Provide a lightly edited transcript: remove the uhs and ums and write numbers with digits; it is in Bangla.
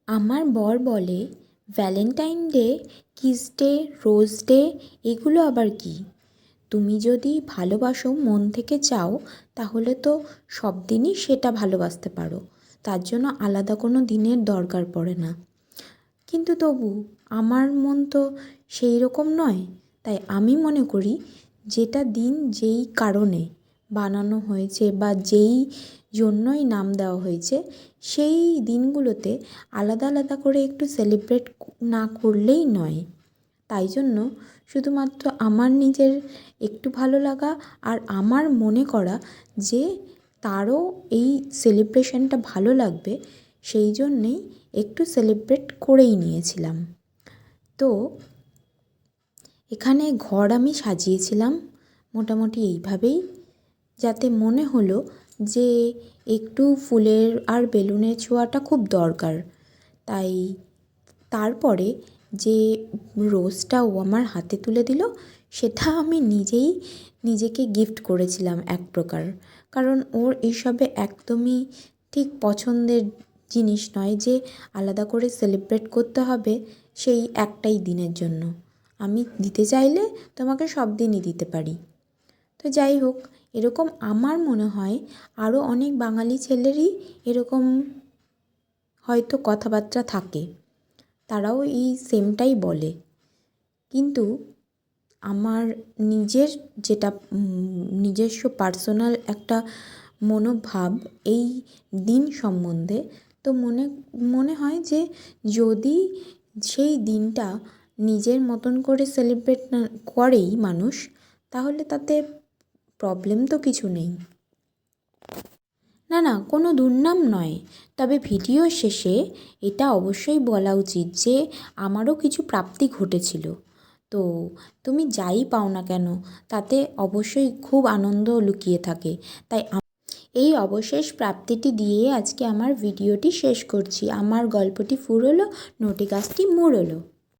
আমার বর বলে Valentine day, kiss day, rose day এগুলো আবার কি? তুমি যদি ভালোবাসো, মন থেকে চাও, তাহলে তো সব দিনই সেটা ভালোবাসতে পারো। তার জন্য আলাদা কোনো দিনের দরকার পড়ে না। কিন্তু তবু আমার মন তো সেই রকম নয়। তাই আমি মনে করি যেটা দিন যেই কারণে বানানো হয়েছে বা যেই জন্যই নাম দেওয়া হয়েছে, সেই দিনগুলোতে আলাদা আলাদা করে একটু সেলিব্রেট না করলেই নয়। তাই জন্য শুধুমাত্র আমার নিজের একটু ভালো লাগা আর আমার মনে করা যে তারও এই সেলিব্রেশনটা ভালো লাগবে, সেই জন্যেই একটু সেলিব্রেট করেই নিয়েছিলাম। তো এখানে ঘর আমি সাজিয়েছিলাম মোটামুটি এইভাবেই, যাতে মনে হলো যে একটু ফুলের আর বেলুনের ছোঁয়াটা খুব দরকার। তাই তারপরে যে রোজটা ও আমার হাতে তুলে দিল, সেটা আমি নিজেই নিজেকে গিফট করেছিলাম এক প্রকার। কারণ ওর এইসবে একদমই ঠিক পছন্দের জিনিস নয় যে আলাদা করে সেলিব্রেট করতে হবে সেই একটাই দিনের জন্য। আমি দিতে চাইলে তোমাকে সব দিনই দিতে পারি। তো যাই হোক, এরকম আমার মনে হয় আরও অনেক বাঙালি ছেলেরই এরকম হয়তো কথাবার্তা থাকে, তারাও এই সেমটাই বলে। কিন্তু আমার নিজের যেটা নিজস্ব পার্সোনাল একটা মনোভাব এই দিন সম্বন্ধে, তো মনে হয় যে যদি সেই দিনটা নিজের মতন করে সেলিব্রেট না করেই মানুষ, তাহলে তাতে প্রবলেম তো কিছু নেই। না, কোনো দুর্নাম নয়। তবে ভিডিও শেষে এটা অবশ্যই বলা উচিত যে আমারও কিছু প্রাপ্তি ঘটেছিল। তো তুমি যাই পাও না কেন, তাতে অবশ্যই খুব আনন্দ লুকিয়ে থাকে। তাই এই অবশেষ প্রাপ্তিটি দিয়ে আজকে আমার ভিডিওটি শেষ করছি। আমার গল্পটি ফুরোলো, নটি গাছটি মুড়োলো।